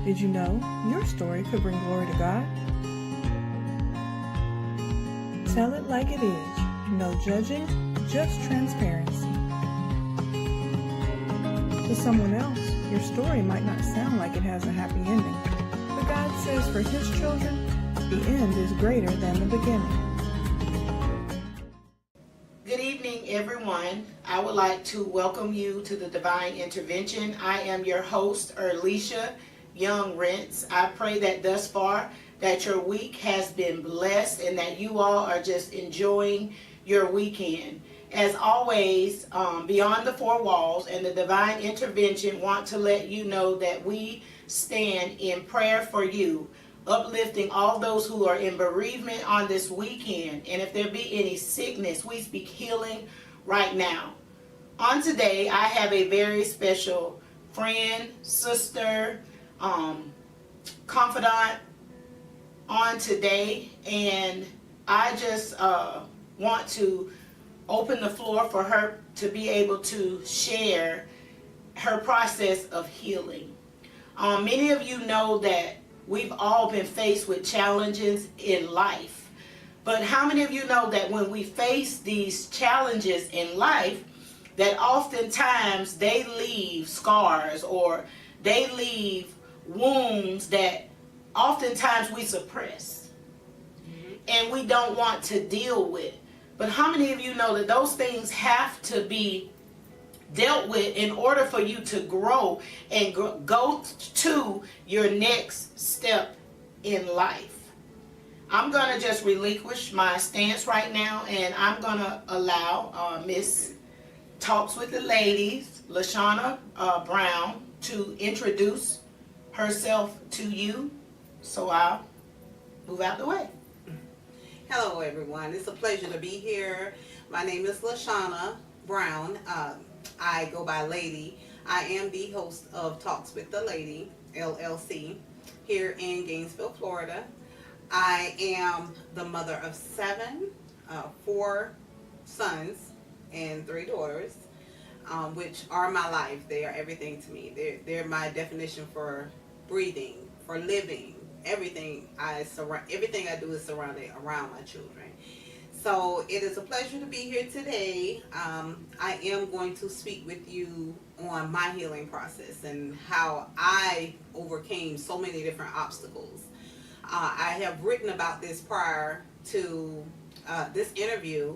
Did you know your story could bring glory to God? Tell it like it is. No judging, just transparency. To someone else, your story might not sound like it has a happy ending, but God says for His children, the end is greater than the beginning. Good evening, everyone. I would like to welcome you to the Divine Intervention. I am your host, Erlisha Young Rents. I pray that thus far that your week has been blessed and that you all are just enjoying your weekend. As always, Beyond the Four Walls and the Divine Intervention want to let you know that we stand in prayer for you, uplifting all those who are in bereavement on this weekend. And if there be any sickness, we speak healing right now. On today, I have a very special friend, sister, confidant on today, and I just want to open the floor for her to be able to share her process of healing. Many of you know that we've all been faced with challenges in life, but how many of you know that when we face these challenges in life, that oftentimes they leave scars or they leave wounds that oftentimes we suppress and we don't want to deal with. But how many of you know that those things have to be dealt with in order for you to grow and go to your next step in life? I'm going to just relinquish my stance right now, and I'm going to allow Miss Talks with the Ladies, LaShawna Brown, to introduce herself to you. So I'll move out the way. Hello everyone, it's a pleasure to be here. My name is LaShawna Brown. I go by Lady. I am the host of Talks with the Lady, LLC, here in Gainesville, Florida. I am the mother of 7, 4 sons and 3 daughters, which are my life. They are everything to me. They're my definition for breathing, for living. Everything I do is surrounded around my children. So it is a pleasure to be here today. I am going to speak with you on my healing process and how I overcame so many different obstacles. I have written about this prior to this interview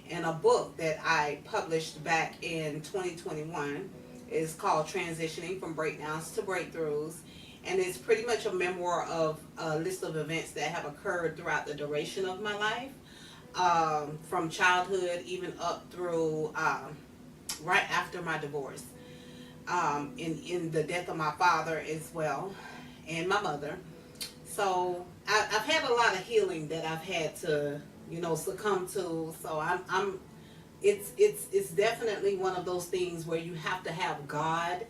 in a book that I published back in 2021. It's called Transitioning from Breakdowns to Breakthroughs. And it's pretty much a memoir of a list of events that have occurred throughout the duration of my life, from childhood even up through right after my divorce, in the death of my father as well, and my mother. So I've had a lot of healing that I've had to, succumb to. So it's definitely one of those things where you have to have God,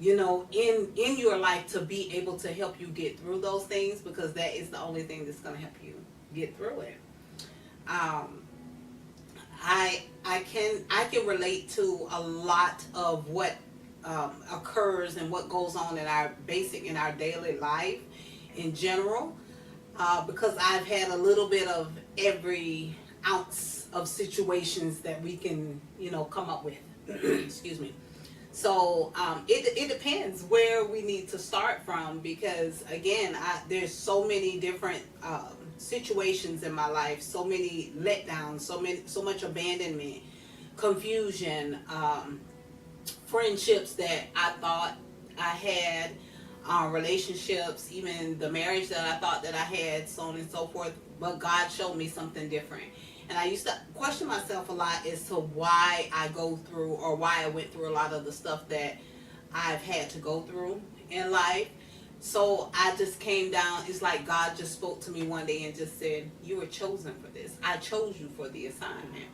in your life to be able to help you get through those things, because that is the only thing that's going to help you get through it. I can relate to a lot of what occurs and what goes on in our daily life in general, because I've had a little bit of every ounce of situations that we can come up with. Excuse me. So it depends where we need to start from, because again, there's so many different situations in my life, so many letdowns, so much abandonment, confusion, friendships that I thought I had, relationships, even the marriage that I thought that I had, so on and so forth. But God showed me something different. And I used to question myself a lot as to why I go through, or why I went through a lot of the stuff that I've had to go through in life. So I just came down, it's like God just spoke to me one day and just said, you were chosen for this. I chose you for the assignment.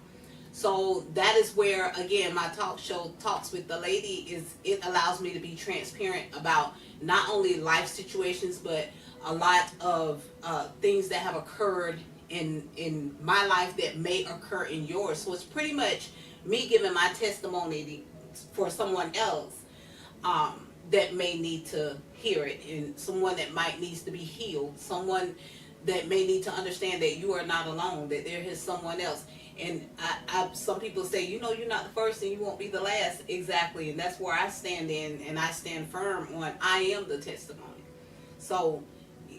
So that is where, again, my talk show, Talks with the Lady, it allows me to be transparent about not only life situations, but a lot of things that have occurred in my life that may occur in yours. So it's pretty much me giving my testimony for someone else. that may need to hear it, and someone that might needs to be healed, someone that may need to understand that you are not alone, that there is someone else. And some people say, you know, you're not the first and you won't be the last. Exactly. And that's where I stand in, and I stand firm on, I am the testimony. So,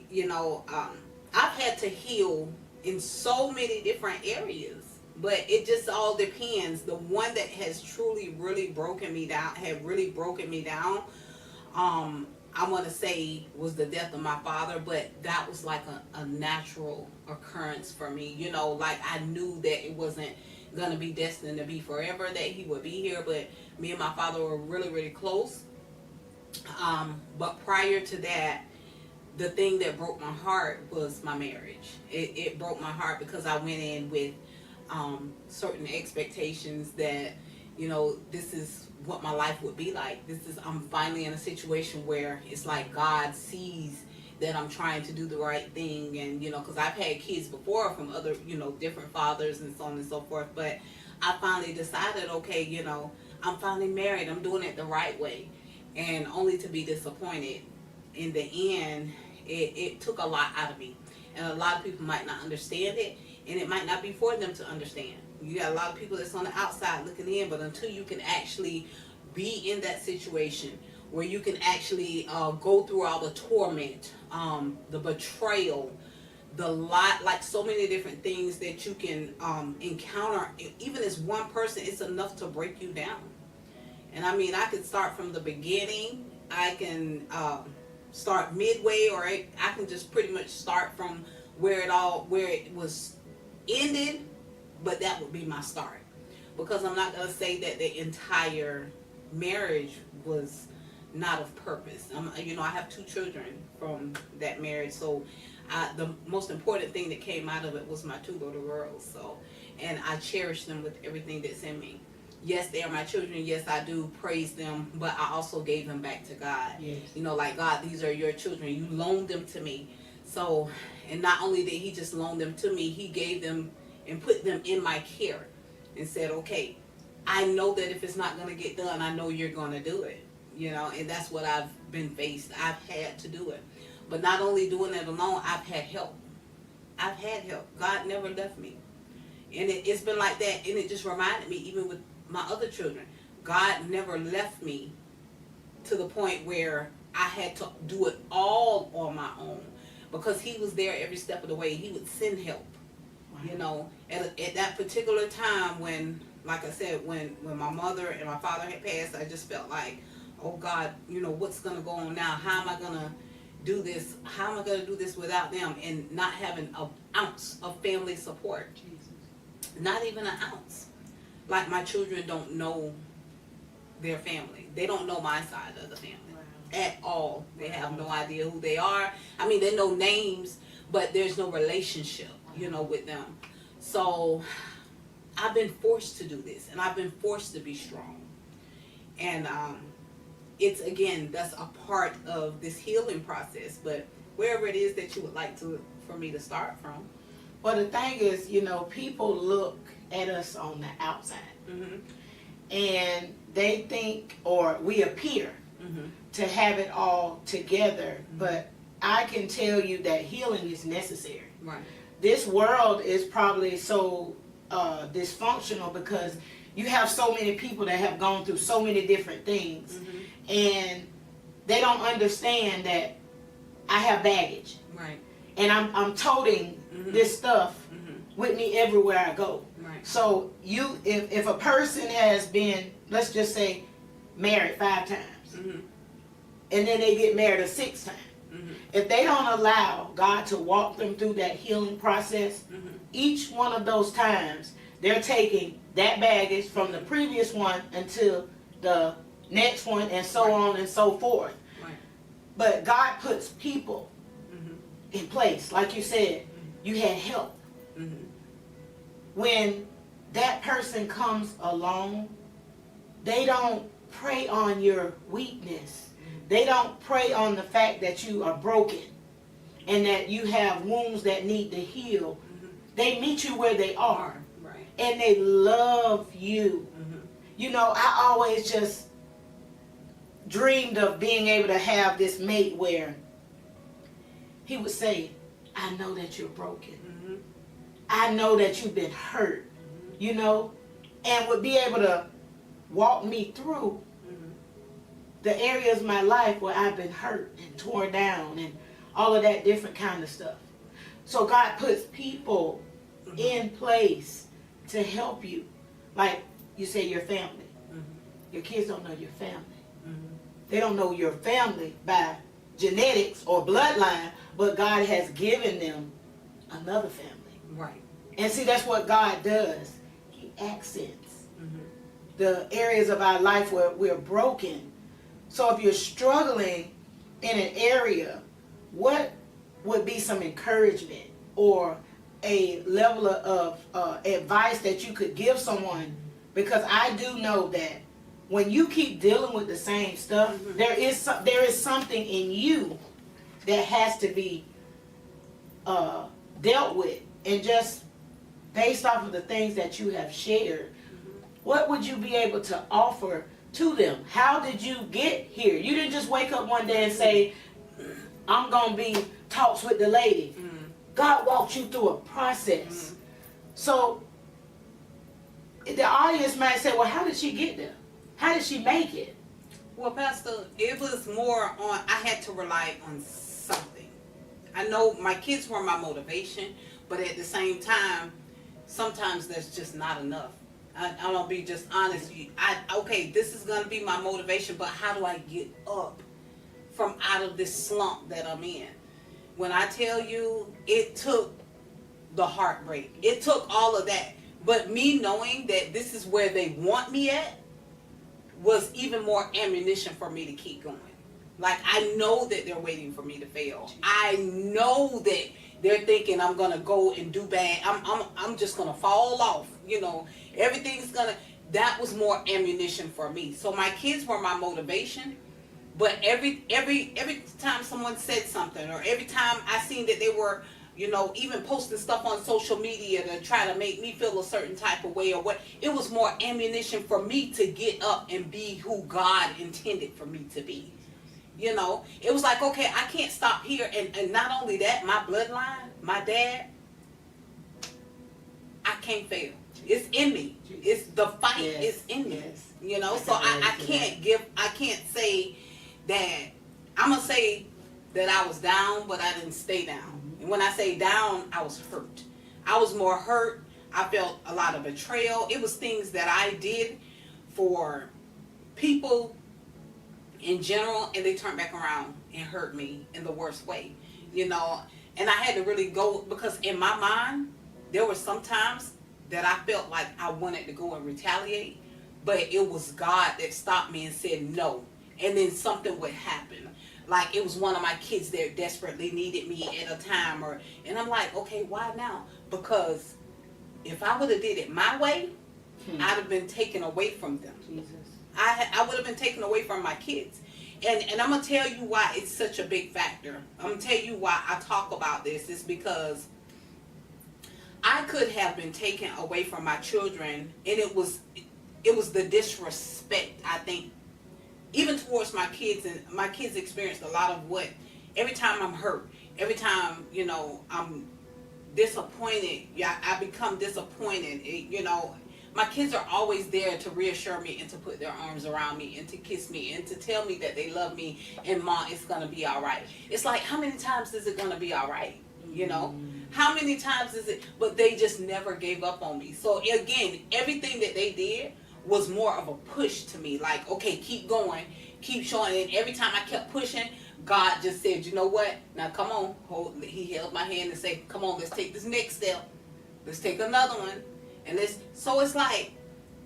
you know, I've had to heal in so many different areas, but it just all depends. The one that has truly really broken me down, I want to say was the death of my father, but that was like a natural occurrence for me. You know, like I knew that it wasn't going to be destined to be forever, that he would be here, but me and my father were really, really close. But prior to that, the thing that broke my heart was my marriage. It broke my heart because I went in with certain expectations that, you know, this is what my life would be like. I'm finally in a situation where it's like God sees that I'm trying to do the right thing. And, you know, because I've had kids before from other, you know, different fathers and so on and so forth. But I finally decided, okay, you know, I'm finally married. I'm doing it the right way. And only to be disappointed. In the end, it took a lot out of me. And a lot of people might not understand it. And it might not be for them to understand. You got a lot of people that's on the outside looking in, but until you can actually be in that situation where you can actually go through all the torment, the betrayal, like so many different things that you can encounter, even as one person, it's enough to break you down. And I mean, I could start from the beginning, I can start midway, or I can just pretty much start from where it was ended. But that would be my start, because I'm not going to say that the entire marriage was not of purpose. You know, I have 2 children from that marriage, so the most important thing that came out of it was my 2 little girls. So, and I cherish them with everything that's in me. Yes, they are my children. Yes, I do praise them, but I also gave them back to God. Yes. You know, like, God, these are your children. You loaned them to me. So, and not only did he just loan them to me, he gave them and put them in my care and said, okay, I know that if it's not going to get done, I know you're going to do it. You know, and that's what I've been faced. I've had to do it. But not only doing it alone, I've had help. I've had help. God never left me. And it's been like that. And it just reminded me, even with my other children, God never left me to the point where I had to do it all on my own, because he was there every step of the way. He would send help. You know, at that particular time when, like I said, when my mother and my father had passed, I just felt like, oh God, you know, what's going to go on now? How am I going to do this? How am I going to do this without them? And not having an ounce of family support. Jesus. Not even an ounce. Like, my children don't know their family. They don't know my side of the family. Wow. At all. They have no idea who they are. I mean, they know names, but there's no relationship, you know, with them. So I've been forced to do this, and I've been forced to be strong. And it's, again, that's a part of this healing process. But wherever it is that you would like for me to start from. Well, the thing is, you know, people look at us on the outside, and they think, or we appear to have it all together, but I can tell you that healing is necessary. Right. This world is probably so dysfunctional because you have so many people that have gone through so many different things, and they don't understand that I have baggage. Right. And I'm toting this stuff with me everywhere I go. Right. So if a person has been, let's just say, married 5 times, and then they get married a 6th time, if they don't allow God to walk them through that healing process, each one of those times, they're taking that baggage from the previous one until the next one, and so on and so forth. Right. But God puts people in place. Like you said, you had help. When that person comes along, they don't prey on your weakness. They don't prey on the fact that you are broken and that you have wounds that need to heal. They meet you where they are. Right. And they love you. You know, I always just dreamed of being able to have this mate where he would say, I know that you're broken. Mm-hmm. I know that you've been hurt, you know, and would be able to walk me through the areas of my life where I've been hurt and torn down and all of that different kind of stuff. So God puts people in place to help you. Like you say, your family. Your kids don't know your family. They don't know your family by genetics or bloodline, but God has given them another family. Right. And see, that's what God does. He accents the areas of our life where we're broken. So if you're struggling in an area, what would be some encouragement or a level of advice that you could give someone? Because I do know that when you keep dealing with the same stuff, there is something in you that has to be dealt with. And just based off of the things that you have shared, what would you be able to offer to them? How did you get here? You didn't just wake up one day and say, I'm going to be Talks with the Lady. God walked you through a process. So the audience might say, well, how did she get there? How did she make it? Well, Pastor, it was more on, I had to rely on something. I know my kids were my motivation, but at the same time, sometimes that's just not enough. I'm going to be just honest with you. Okay, this is going to be my motivation, but how do I get up from out of this slump that I'm in? When I tell you, it took the heartbreak. It took all of that. But me knowing that this is where they want me at was even more ammunition for me to keep going. Like, I know that they're waiting for me to fail. I know that they're thinking I'm gonna go and do bad. I'm just gonna fall off. You know, everything's gonna. That was more ammunition for me. So my kids were my motivation. But every time someone said something, or every time I seen that they were, you know, even posting stuff on social media to try to make me feel a certain type of way or what, it was more ammunition for me to get up and be who God intended for me to be. You know, it was like, okay, I can't stop here. And not only that, my bloodline, my dad, I can't fail. It's in me. It's the fight is in me. You know, so I can't say that, I'm going to say that I was down, but I didn't stay down. And when I say down, I was hurt. I was more hurt. I felt a lot of betrayal. It was things that I did for people in general, and they turned back around and hurt me in the worst way, you know. And I had to really go, because in my mind, there were some times that I felt like I wanted to go and retaliate, but it was God that stopped me and said no. And then something would happen. Like, it was one of my kids that desperately needed me at a time, and I'm like, okay, why now? Because if I would have did it my way, I'd have been taken away from them. Jesus. I would have been taken away from my kids. And I'm going to tell you why it's such a big factor. I'm going to tell you why I talk about this. It's because I could have been taken away from my children, and it was the disrespect, I think, even towards my kids. And my kids experienced a lot of what, every time I'm hurt, every time, you know, I'm disappointed, I become disappointed, you know. My kids are always there to reassure me and to put their arms around me and to kiss me and to tell me that they love me and Mom, it's going to be all right. It's like, how many times is it going to be all right? You know, how many times is it? But they just never gave up on me. So again, everything that they did was more of a push to me. Like, okay, keep going, keep showing. And every time I kept pushing, God just said, you know what? Now come on. He held my hand and said, come on, let's take this next step. Let's take another one. And so it's like,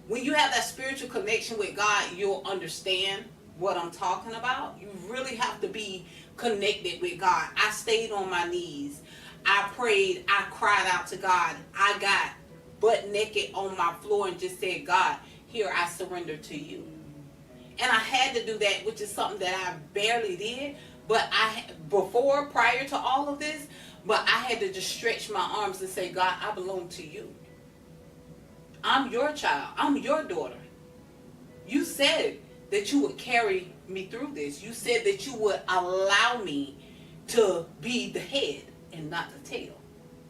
when you have that spiritual connection with God, you'll understand what I'm talking about. You really have to be connected with God. I stayed on my knees. I prayed. I cried out to God. I got butt naked on my floor and just said, God, here I surrender to you. And I had to do that, which is something that I barely did. But prior to all of this, but I had to just stretch my arms and say, God, I belong to you. I'm your child. I'm your daughter. You said that you would carry me through this. You said that you would allow me to be the head and not the tail.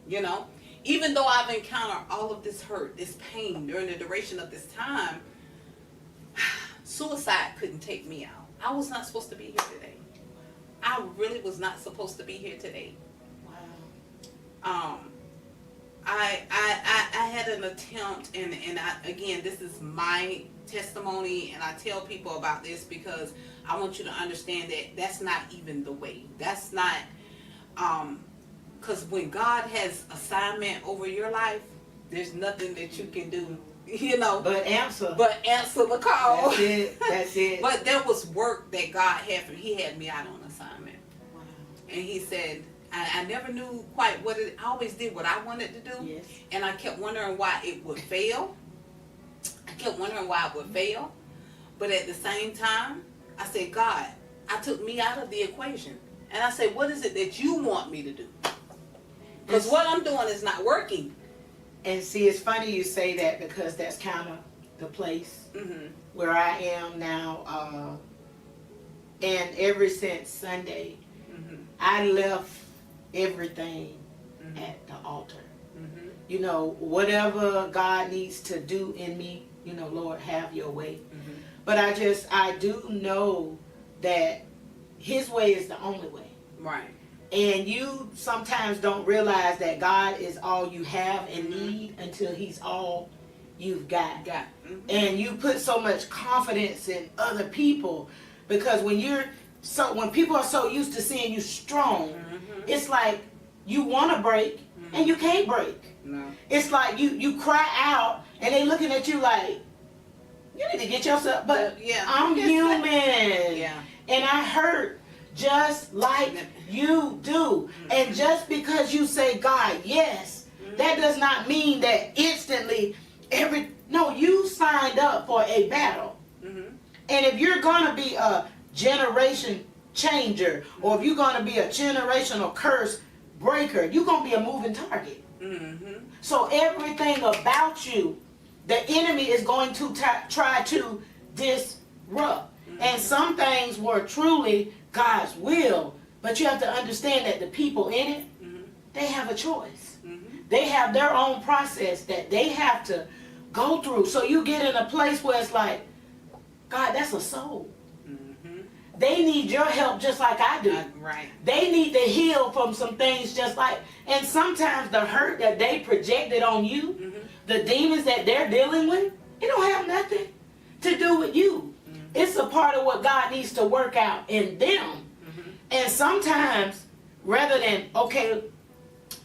You know, even though I've encountered all of this hurt, this pain during the duration of this time, suicide couldn't take me out. I was not supposed to be here today. I really was not supposed to be here today. Wow. I had an attempt, and again, this is my testimony, and I tell people about this because I want you to understand that that's not even the way. That's not, because when God has assignment over your life, there's nothing that you can do, you know. But answer the call. That's it. That's it. But there was work that God had for me. He had me out on assignment. Wow. And he said, I never knew quite what it, I always did what I wanted to do. Yes. And I kept wondering why it would fail. But at the same time, I said, God, I took me out of the equation. And I said, what is it that you want me to do? Because what I'm doing is not working. And see, it's funny you say that because that's kind of the place where I am now. And ever since Sunday, I left everything at the altar. You know, whatever God needs to do in me, you know, Lord, have your way. But I do know that his way is the only way. Right. And you sometimes don't realize that God is all you have and need until he's all you've got. And you put so much confidence in other people because when people are so used to seeing you strong, it's like you want to break and you can't break. No. It's like you cry out and they looking at you like, you need to get yourself, but I'm human. Yeah. And I hurt just like you do. And just because you say, God, yes, that does not mean that instantly you signed up for a battle. And if you're going to be a generation changer, or if you're going to be a generational curse breaker, you're going to be a moving target. So everything about you, the enemy is going to try to disrupt. And some things were truly God's will, but you have to understand that the people in it, they have a choice. They have their own process that they have to go through. So you get in a place where it's like, God, that's a soul. They need your help just like I do. Right. They need to heal from some things just like, and sometimes the hurt that they projected on you, the demons that they're dealing with, it don't have nothing to do with you. It's a part of what God needs to work out in them. And sometimes, rather than, okay,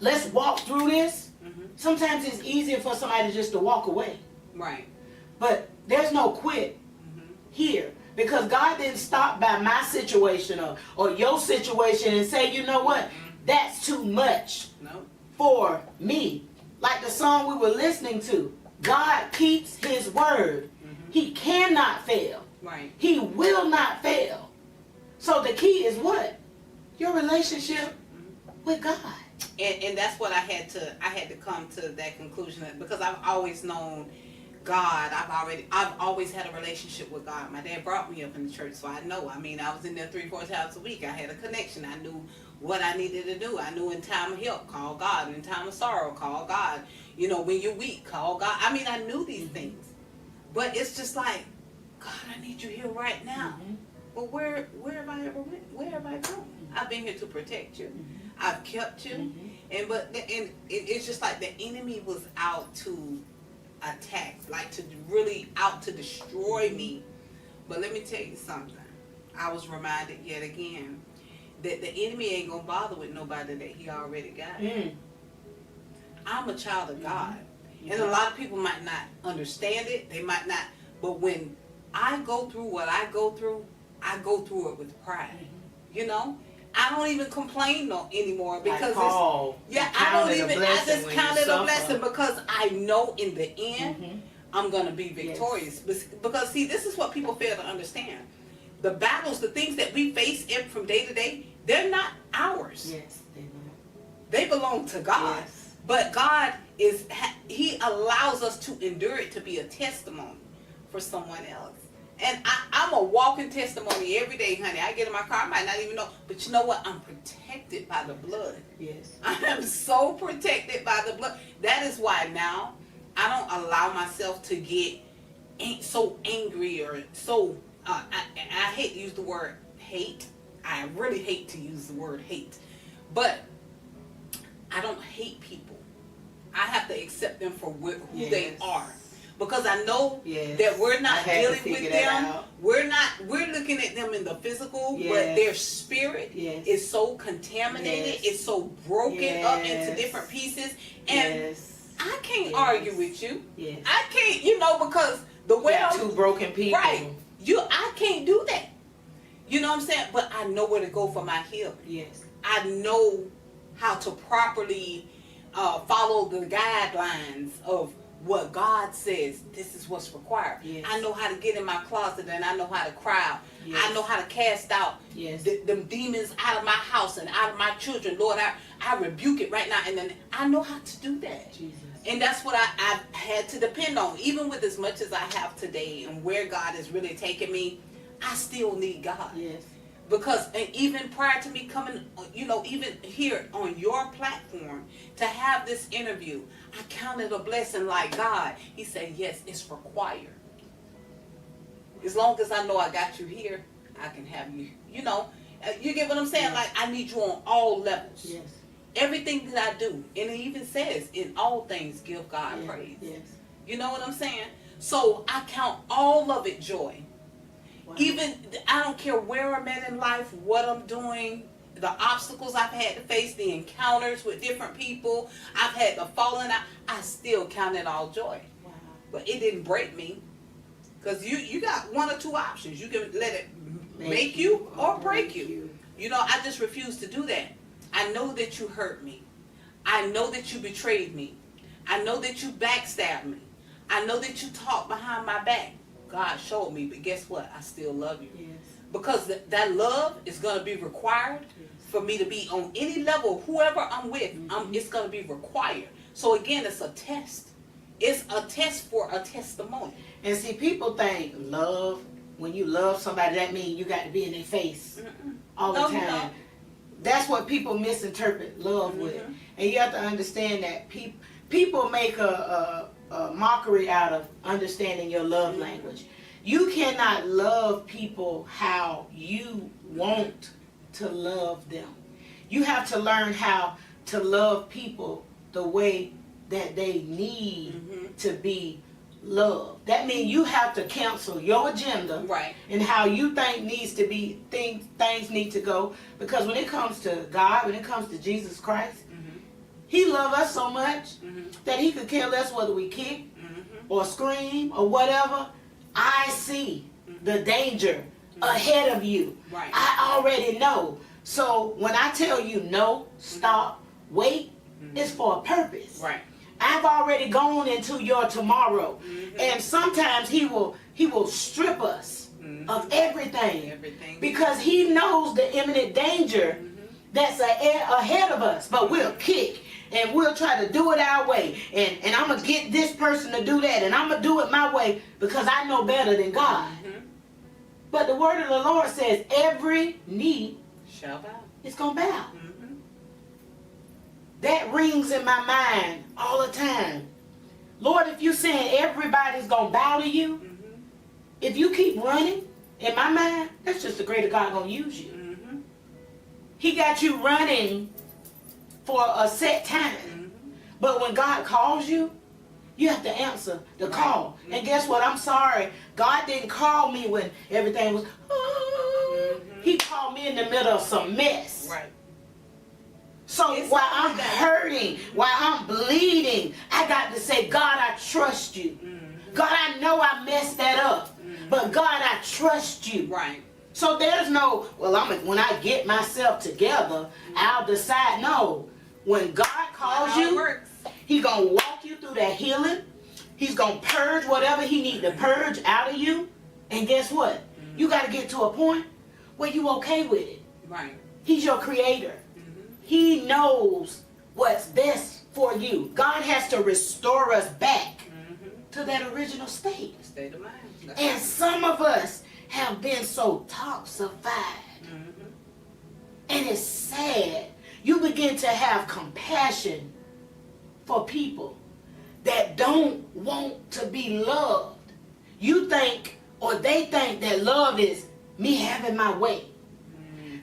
let's walk through this, sometimes it's easier for somebody just to walk away. Right. But there's no quit here. Because God didn't stop by my situation or your situation and say, you know what, that's too much for me. Like the song we were listening to, God keeps his word. He cannot fail. Right. He will not fail. So the key is what? Your relationship with God. And that's what I had to come to that conclusion because I've always known God. I've always had a relationship with God. My dad brought me up in the church, so I know. I mean, I was in there 3-4 times a week. I had a connection. I knew what I needed to do. I knew in time of help, call God. In time of sorrow, call God. You know, when you're weak, call God. I mean, I knew these things. But it's just like, God, I need you here right now. But where have I ever went? Where have I gone? I've been here to protect you. I've kept you. And it's just like the enemy was out to attack, like to really out to destroy me. But let me tell you something. I was reminded yet again that the enemy ain't gonna bother with nobody that he already got. I'm a child of God. And a lot of people might not understand it. They might not. But when I go through what I go through it with pride. You know? I don't even complain anymore because I just count it a blessing because I know in the end I'm going to be victorious. Because see, this is what people fail to understand. The battles, the things that we face from day to day, they're not ours. Yes, they know. They belong to God. Yes. But God he allows us to endure it to be a testimony for someone else. And I'm a walking testimony every day, honey. I get in my car, I might not even know. But you know what? I'm protected by the blood. Yes. I am so protected by the blood. That is why now I don't allow myself to get so angry or so, I hate to use the word hate. I really hate to use the word hate. But I don't hate people. I have to accept them for who they are. Because I know that we're not dealing with them. We're looking at them in the physical, but their spirit is so contaminated. It's so broken up into different pieces. And I can't argue with you. I can't, because the way I'm two broken people. Right. I can't do that. You know what I'm saying? But I know where to go for my healing. Yes. I know how to properly follow the guidelines of what God says. This is what's required. Yes. I know how to get in my closet, and I know how to cry out. Yes. I know how to cast out them demons out of my house and out of my children. Lord, I rebuke it right now. And then I know how to do that. Jesus. And that's what I've had to depend on. Even with as much as I have today and where God has really taken me, I still need God. Yes. Because and even prior to me coming, even here on your platform, to have this interview, I counted a blessing like God. He said, yes, it's required. As long as I know I got you here, I can have you. You get what I'm saying? Yes. Like, I need you on all levels. Yes. Everything that I do. And it even says, in all things, give God praise. Yes. You know what I'm saying? So I count all of it joy. Wow. Even, I don't care where I'm at in life, what I'm doing, the obstacles I've had to face, the encounters with different people, I've had the falling out, I still count it all joy. Wow. But it didn't break me. Because you got one or two options. You can let it make you or break you. I just refuse to do that. I know that you hurt me. I know that you betrayed me. I know that you backstabbed me. I know that you talked behind my back. God showed me, but guess what? I still love you. Yes. Because that love is going to be required for me to be on any level, whoever I'm with, it's going to be required. So again, it's a test. It's a test for a testimony. And see, people think love, when you love somebody, that means you got to be in their face all the time. No. That's what people misinterpret love with. And you have to understand that people make a mockery out of understanding your love language. You cannot love people how you want to love them. You have to learn how to love people the way that they need to be loved. That means you have to cancel your agenda and how you think needs to be things need to go. Because when it comes to God, when it comes to Jesus Christ, He loved us so much that He could care less whether we kick or scream or whatever. I see the danger ahead of you. I already know. So when I tell you no, stop, wait, it's for a purpose. I've already gone into your tomorrow. And sometimes he will strip us of everything. Because He knows the imminent danger that's ahead of us. But we'll kick and we'll try to do it our way. And I'm going to get this person to do that. And I'm going to do it my way because I know better than God. But the word of the Lord says every knee shall bow. It's going to bow. That rings in my mind all the time. Lord, if you're saying everybody's going to bow to you, if you keep running, in my mind, that's just the greater God going to use you. He got you running for a set time. But when God calls you, you have to answer the call. And guess what? I'm sorry. God didn't call me when everything was, He called me in the middle of some mess. So while I'm hurting, while I'm bleeding, I got to say, God, I trust you. God, I know I messed that up. But God, I trust you. So there's no, when I get myself together, I'll decide. No. When God calls you, He's going to walk you through that healing. He's going to purge whatever He needs to purge out of you. And guess what? You got to get to a point where you're okay with it. He's your creator. He knows what's best for you. God has to restore us back to that original state. State of mind. And some of us have been so toxified. Mm-hmm. And it's sad. You begin to have compassion for people that don't want to be loved. You think, or they think that love is me having my way,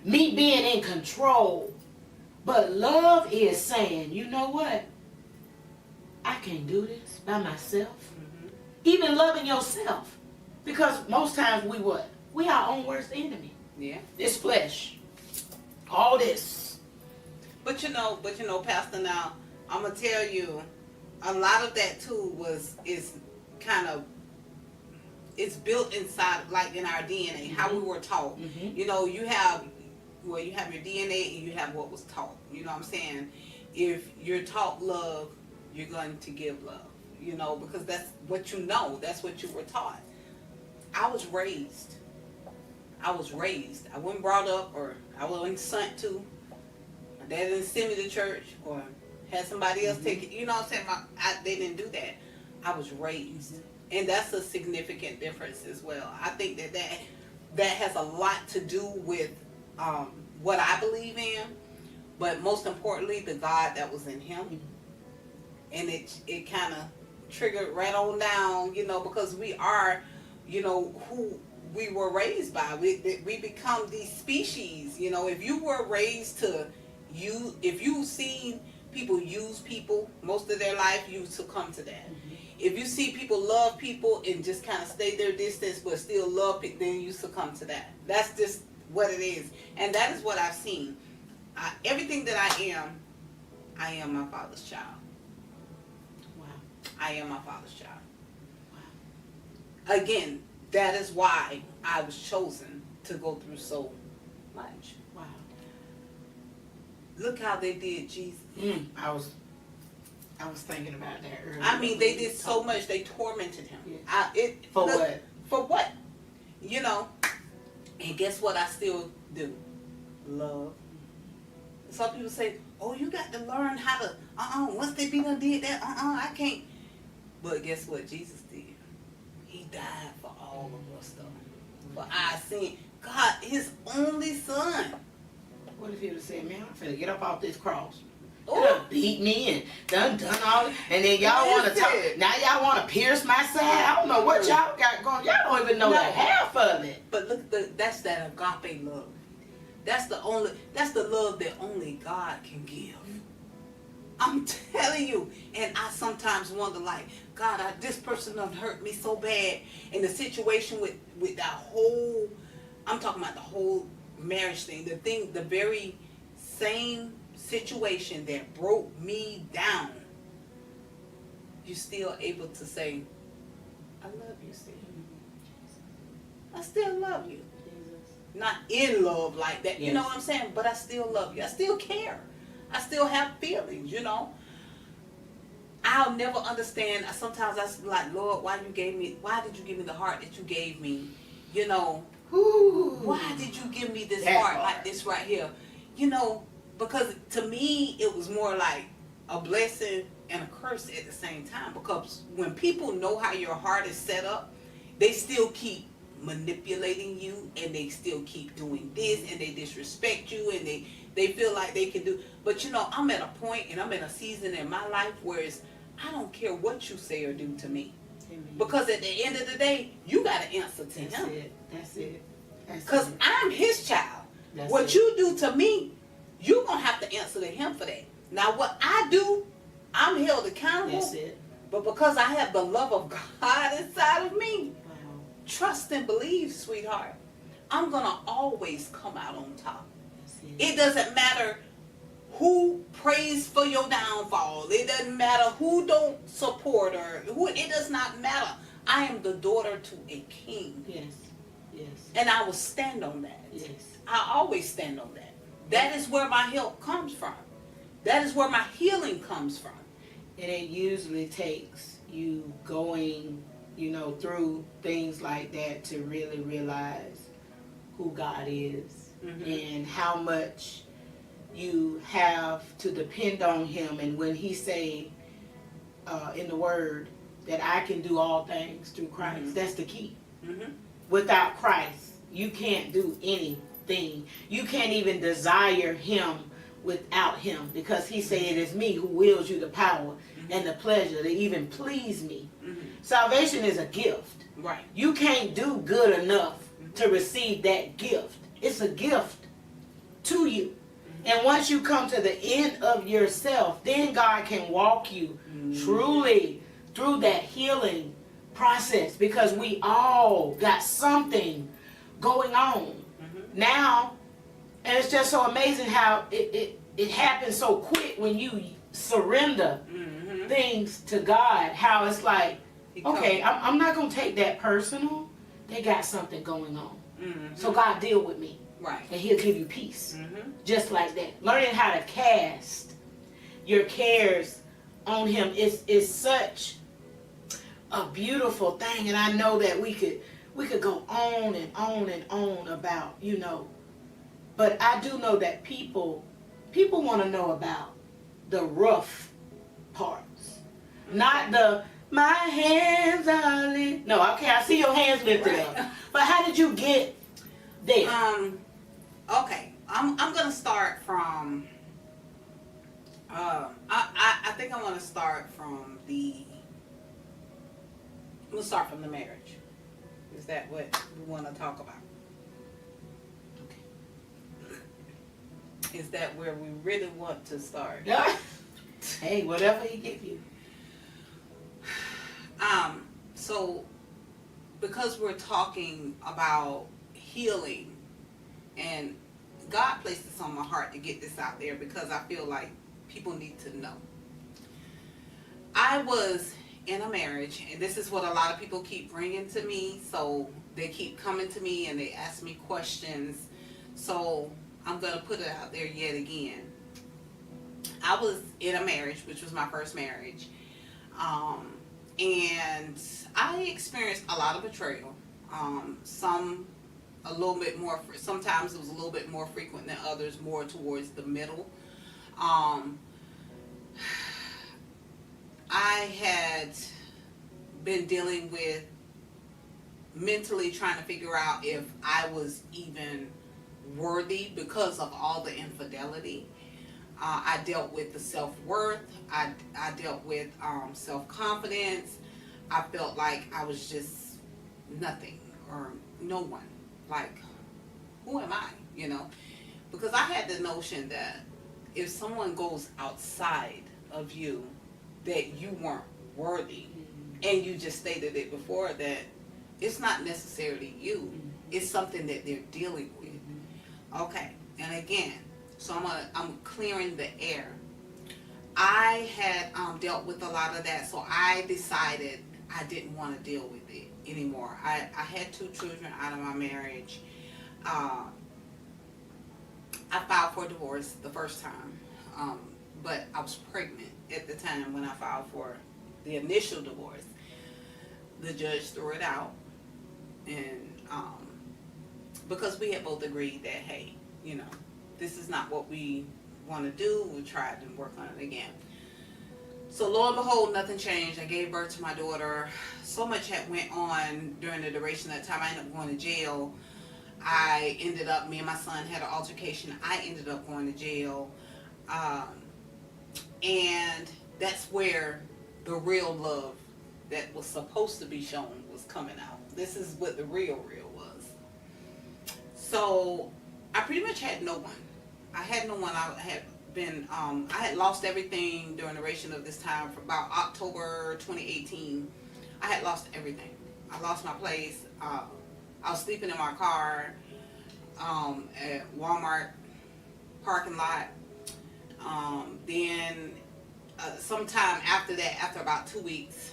me being in control. But love is saying, you know what? I can't do this by myself. Mm-hmm. Even loving yourself. Because most times we what? We our own worst enemy. Yeah. This flesh. All this. But you know, Pastor, now I'm gonna tell you, a lot of that too is built inside, like in our DNA, how we were taught. Mm-hmm. You know, you have your DNA and you have what was taught. You know what I'm saying? If you're taught love, you're going to give love. You know, because that's what you know. That's what you were taught. I was raised. I wasn't brought up, or I wasn't sent to. My dad didn't send me to church, or had somebody else take it. You know what I'm saying? They didn't do that. I was raised. And that's a significant difference as well. I think that has a lot to do with what I believe in, but most importantly, the God that was in him. And it kind of triggered right on down, you know, because we are, you know, who we were raised by. We become these species, you know. If you were raised to if you've seen people use people most of their life, you succumb to that. If you see people love people and just kind of stay their distance but still love people, then you succumb to that. That's just what it is. And that is what I've seen. Everything that I am my Father's child. Wow. I am my Father's child. Wow. Again, that is why I was chosen to go through so much. Wow. Look how they did Jesus. I was thinking about that earlier. I mean, they did so much. They tormented him. Yeah. What? For what? You know. And guess what I still do? Love. Some people say, oh, you got to learn how to, once they be done did that, I can't. But guess what Jesus did? He died for all of us, though. For our sin. God, his only son. What if he would have said, man, I'm finna get up off this cross. Oh. Done beat me and done all, and then y'all want to talk. Now y'all want to pierce my side. I don't know what y'all got going. Y'all don't even know the half of it. But look, that's that agape love. That's the love that only God can give. I'm telling you. And I sometimes wonder, like, God, this person done hurt me so bad. In the situation with that whole, I'm talking about the whole marriage thing. The very same situation that broke me down. You're still able to say, I love you, Steve. I still love you. Not in love like that, you know what I'm saying? But I still love you. I still care. I still have feelings, you know. I'll never understand. Sometimes I be like, Lord, why did you give me the heart that you gave me? You know, why did you give me this heart like this right here? You know, because to me, it was more like a blessing and a curse at the same time. Because when people know how your heart is set up, they still keep manipulating you, and they still keep doing this, and they disrespect you, and they feel like they can do. But you know, I'm at a point and I'm in a season in my life where I don't care what you say or do to me. Amen. Because at the end of the day, you got to answer to him. That's it. Because I'm his child. That's what it. you do to me, you're going to have to answer to him for that. Now, what I do, I'm held accountable. That's it. But because I have the love of God inside of me, trust and believe, sweetheart, I'm going to always come out on top. It doesn't matter who prays for your downfall. It doesn't matter who don't support her. It does not matter. I am the daughter to a king. Yes. Yes. And I will stand on that. Yes. I always stand on that. That is where my help comes from. That is where my healing comes from. And it usually takes you going, you know, through things like that to really realize who God is, and how much you have to depend on him. And when he say in the word that I can do all things through Christ, that's the key. Mm-hmm. Without Christ, you can't do anything. You can't even desire him without him, because he said it is me who wills you the power and the pleasure to even please me. Salvation is a gift. Right. You can't do good enough to receive that gift. It's a gift to you. And once you come to the end of yourself, then God can walk you truly through that healing process, because we all got something going on now. And it's just so amazing how it happens so quick when you surrender things to God. How it's like, okay, I'm not going to take that personal. They got something going on. So God, deal with me. Right. And he'll give you peace. Just like that. Learning how to cast your cares on him is such a beautiful thing. And I know that we could go on and on and on about, but I do know that people want to know about the rough parts, not the my hands are lifted. No, okay, I see your hands lifted up. But how did you get there? Okay, I'm gonna start from. I think I want to start from the. We'll start from the marriage. Is that what we want to talk about? Is that where we really want to start? Yeah. Hey, whatever he give you. So because we're talking about healing, and God placed this on my heart to get this out there because I feel like people need to know. I was in a marriage, and this is what a lot of people keep bringing to me, so they keep coming to me and they ask me questions, so I'm going to put it out there yet again. I was in a marriage, which was my first marriage, and I experienced a lot of betrayal. Some a little bit more, sometimes it was a little bit more frequent than others, more towards the middle. I had been dealing with mentally trying to figure out if I was even worthy because of all the infidelity. I dealt with the self-worth. I dealt with self-confidence. I felt like I was just nothing or no one. Like, who am I? Because I had the notion that if someone goes outside of you, that you weren't worthy. And you just stated it before, that it's not necessarily you. It's something that they're dealing with. Okay, and again, so I'm clearing the air. I had dealt with a lot of that, so I decided I didn't want to deal with it anymore. I had 2 children out of my marriage. I filed for divorce the first time, but I was pregnant at the time when I filed for the initial divorce. The judge threw it out, and because we had both agreed that, hey, this is not what we want to do. We tried to work on it again. So lo and behold, nothing changed. I gave birth to my daughter. So much had went on during the duration of that time. I ended up going to jail. Me and my son had an altercation. I ended up going to jail. And that's where the real love that was supposed to be shown was coming out. This is what the real was. So I pretty much had no one. I had no one. I had lost everything during the duration of this time. For about October 2018, I had lost everything. I lost my place. I was sleeping in my car at Walmart parking lot. Then sometime after that, after about 2 weeks,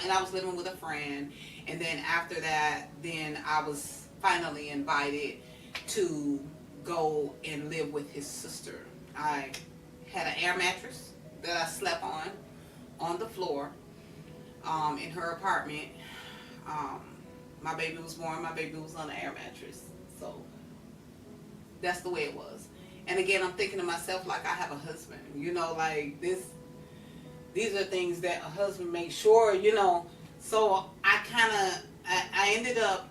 and I was living with a friend, and then after that, then I was finally invited to go and live with his sister. I had an air mattress that I slept on the floor, in her apartment. My baby was born, my baby was on an air mattress. So that's the way it was. And again, I'm thinking to myself, like, I have a husband, like these are things that a husband makes sure, So I kind of I ended up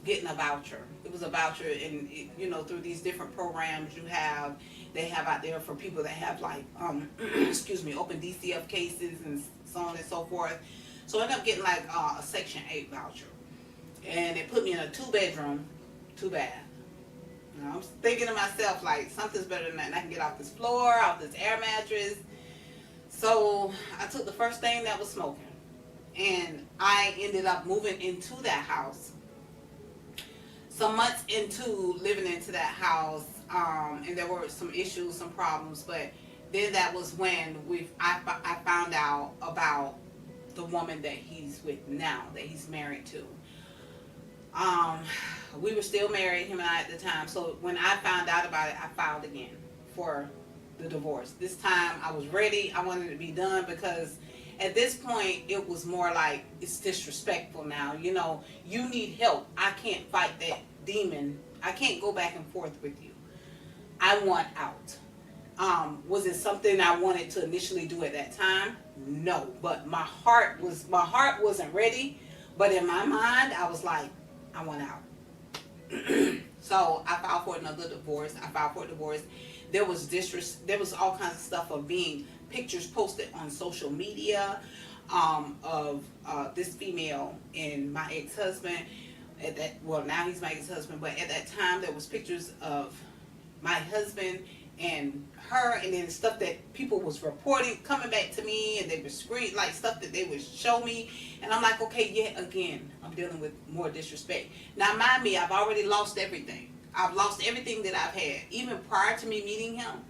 getting a voucher. It was a voucher, and through these different programs they have out there for people that have like excuse me, open DCF cases and so on and so forth. So I ended up getting like a Section 8 voucher, and it put me in a 2-bedroom, 2-bath. I'm thinking to myself, like, something's better than that. And I can get off this floor, off this air mattress. So I took the first thing that was smoking, and I ended up moving into that house. Some months into living into that house, and there were some issues, some problems, but then that was when I found out about the woman that he's with now, that he's married to. We were still married, him and I, at the time. So when I found out about it, I filed again for the divorce. This time I was ready. I wanted it to be done, because at this point it was more like, it's disrespectful now. You need help. I can't fight that demon. I can't go back and forth with you. I want out. Was it something I wanted to initially do at that time? No, but my heart wasn't ready. But in my mind, I was like, I want out. So I filed for another divorce. There was all kinds of stuff of being pictures posted on social media of this female and my ex-husband. Now he's my ex-husband, but at that time there was pictures of my husband and her, and then stuff that people was reporting, coming back to me, and they were like stuff that they would show me, and I'm like, okay, yet again, I'm dealing with more disrespect. Now, mind me, I've already lost everything. I've lost everything that I've had. Even prior to me meeting him,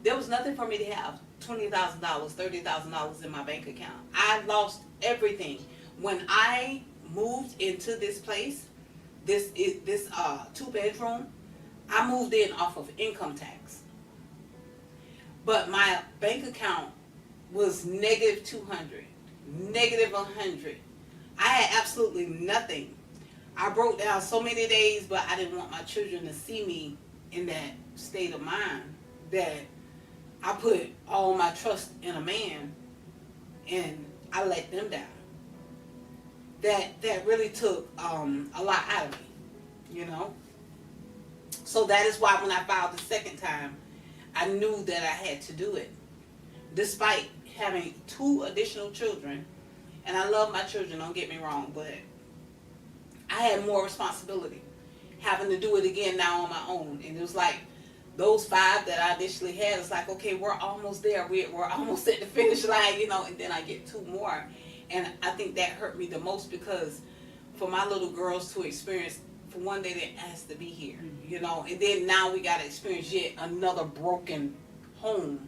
there was nothing for me to have $20,000, $30,000 in my bank account. I lost everything. When I moved into this place, this 2-bedroom, I moved in off of income tax. But my bank account was negative 200, negative 100. I had absolutely nothing. I broke down so many days, but I didn't want my children to see me in that state of mind, that I put all my trust in a man and I let them down. That really took a lot out of me, So that is why when I filed the second time, I knew that I had to do it. Despite having 2 additional children, and I love my children, don't get me wrong, but I had more responsibility, having to do it again now on my own. And it was like, those 5 that I initially had, it's like, okay, we're almost there. We're almost at the finish line, and then I get 2 more. And I think that hurt me the most, because for my little girls to experience, for one, they didn't ask to be here, and then now we got to experience yet another broken home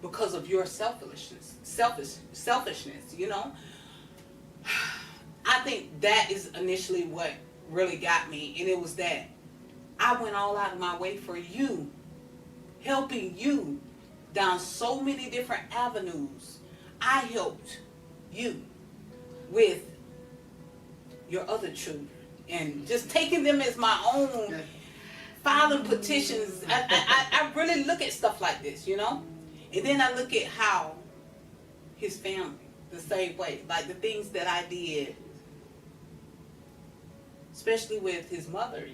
because of your selfishness, I think that is initially what really got me, and it was that I went all out of my way for you, helping you down so many different avenues. I helped you with your other children, and just taking them as my own, filing petitions. I really look at stuff like this, and then I look at how his family, the same way, like the things that I did, especially with his mother,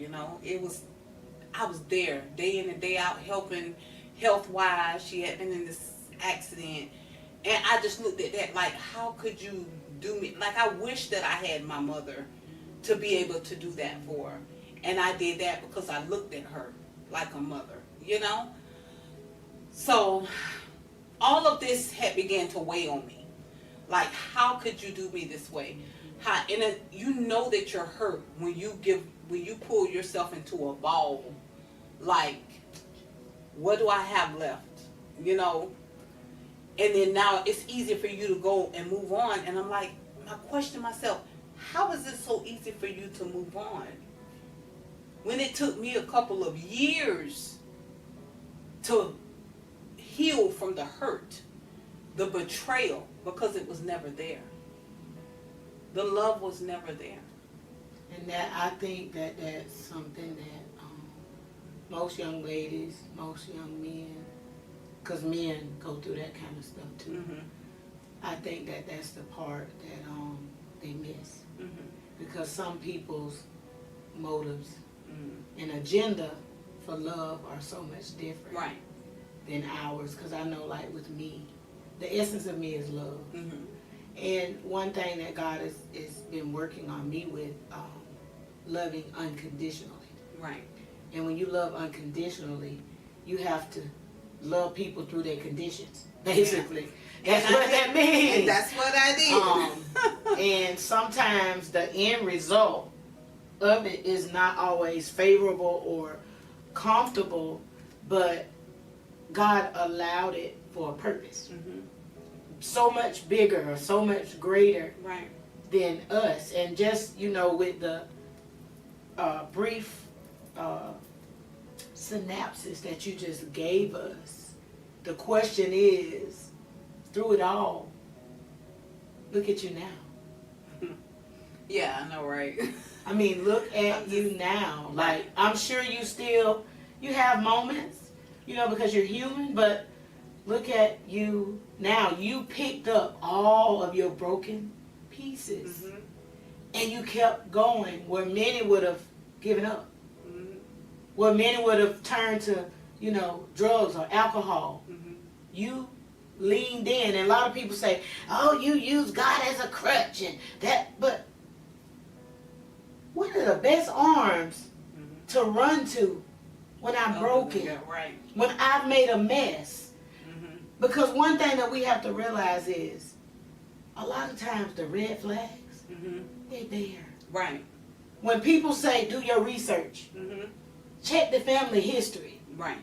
I was there day in and day out helping health-wise. She had been in this accident, and I just looked at that like, how could you do me? Like, I wish that I had my mother to be able to do that for her. And I did that because I looked at her like a mother, So all of this had began to weigh on me. Like, how could you do me this way? You know that you're hurt when you pull yourself into a ball. Like, what do I have left? And then now it's easy for you to go and move on. And I'm like, I question myself, how is it so easy for you to move on when it took me a couple of years to heal from the hurt, the betrayal, because it was never there. The love was never there. And that, I think that that's something that most young ladies, most young men, because men go through that kind of stuff too. Mm-hmm. I think that that's the part they miss. Mhm. Because some people's motives Mhm. and agenda for love are so much different Right. than ours. Because I know, like with me, the essence of me is love. Mhm. And one thing that God has been working on me with, loving unconditionally. Right. And when you love unconditionally, you have to love people through their conditions, basically. That's what that means. And that's what I did. And sometimes the end result of it is not always favorable or comfortable, but God allowed it for a purpose. Mhm. So much bigger or so much greater Right. than us. And just, with the brief synopsis that you just gave us, the question is, through it all, look at you now. Yeah, I know, right? I mean, look at you now. Like, I'm sure you have moments, because you're human, but look at you now. You picked up all of your broken pieces Mhm. and you kept going where many would have given up, Mhm. where many would have turned to, drugs or alcohol. Mhm. You leaned in, and a lot of people say, "Oh, you use God as a crutch," and that. But one of the best arms Mhm. to run to when I'm broken, Yeah, right. when I've made a mess. Mhm. Because one thing that we have to realize is, a lot of times the red flags, Mhm. they're there. Right. When people say, "Do your research," Mhm. check the family history. Right.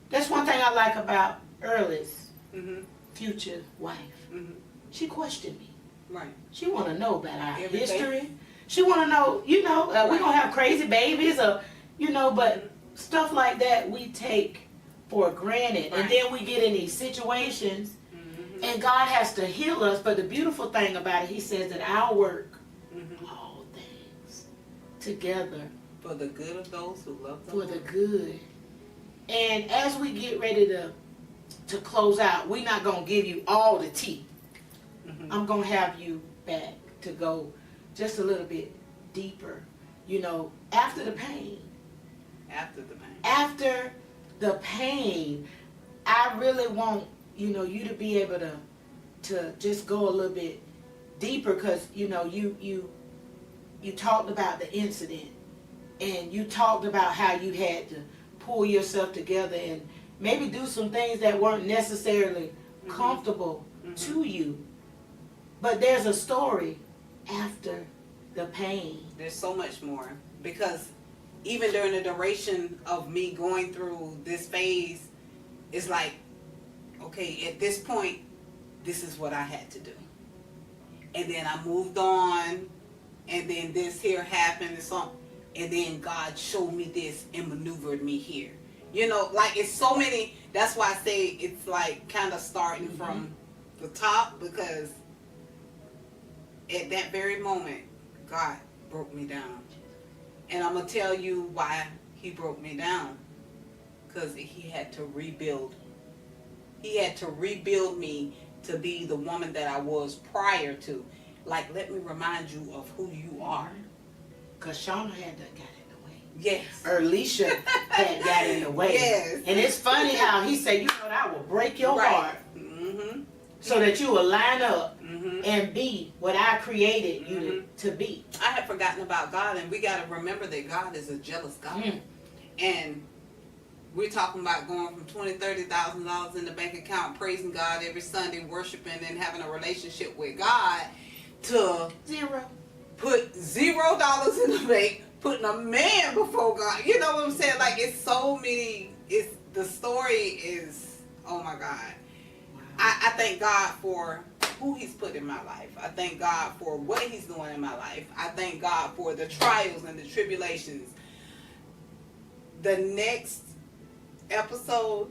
That's one thing I like about Earl's Mhm. future wife. Mhm. She questioned me. Right. She want to know about our Everything. history. She want to know, we gonna have crazy babies, or but stuff like that we take for granted, Right. and then we get in these situations, Mhm. and God has to heal us. But the beautiful thing about it, He says that I'll work Mhm. all things together For the good of those who love the for the Lord. good. And as we get ready to close out, we're not gonna give you all the tea. Mhm. I'm gonna have you back to go just a little bit deeper. After the pain, After the pain. after the pain, I really want you to be able to just go a little bit deeper, because you talked about the incident, and you talked about how you had to pull yourself together and maybe do some things that weren't necessarily comfortable to you. But there's a story after the pain. There's so much more, because even during the duration of me going through this phase, it's like, okay, at this point, this is what I had to do. And then I moved on, and then this here happened, and then God showed me this and maneuvered me here. Like, it's so many. That's why I say it's like kind of starting from the top, because at that very moment, God broke me down. And I'm going to tell you why He broke me down. Because He had to rebuild. He had to rebuild me to be the woman that I was prior to. Like, let me remind you of who you are. Because Shauna had got in the way. Yes. Alicia had got in the way. Yes. And it's funny how He said, I will break your Right. heart Mm-hmm. so that you will line up Mm-hmm. and be what I created you to be. I had forgotten about God, and we got to remember that God is a jealous God. Mm. And we're talking about going from $20,000, $30,000 in the bank account, praising God every Sunday, worshiping and having a relationship with God, to Zero. put $0 in the bank, putting a man before God. You know what I'm saying? Like, it's so many. The story is, oh my God. Wow. I thank God for who He's put in my life. I thank God for what He's doing in my life. I thank God for the trials and the tribulations. The next episode,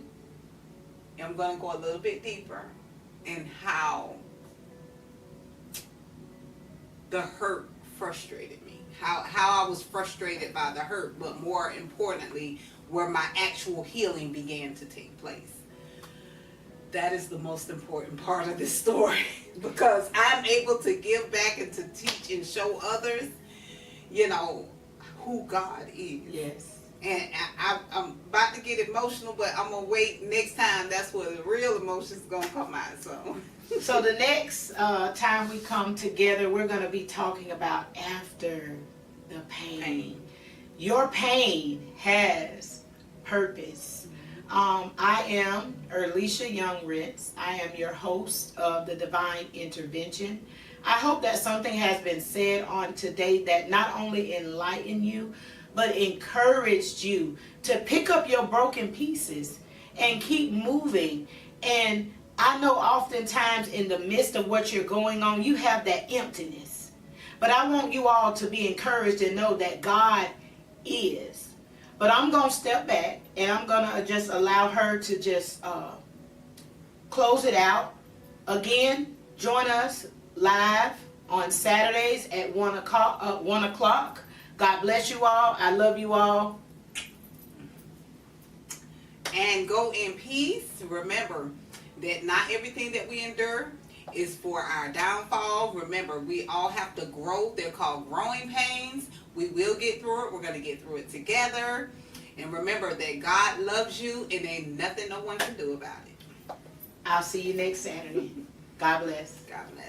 I'm going to go a little bit deeper in how the hurt frustrated me. How I was frustrated by the hurt, but more importantly, where my actual healing began to take place. that is the most important part of this story because I'm able to give back and to teach and show others, who God is. Yes. And I'm about to get emotional, but I'm going to wait next time. That's where the real emotions going to come out. So the next time we come together, we're going to be talking about after the pain. Your pain has purpose. I am Erlisha Young-Ritz. I am your host of the Divine Intervention. I hope that something has been said on today that not only enlightened you, but encouraged you to pick up your broken pieces and keep moving. And I know oftentimes in the midst of what you're going on, you have that emptiness. But I want you all to be encouraged and know that God is. But I'm going to step back and I'm going to just allow her to just close it out. Again, join us live on Saturdays at 1 o'clock. God bless you all. I love you all. And go in peace. Remember that not everything that we endure is for our downfall. Remember, we all have to grow. They're called growing pains. We will get through it. We're going to get through it together. And remember that God loves you and ain't nothing no one can do about it. I'll see you next Saturday. God bless. God bless.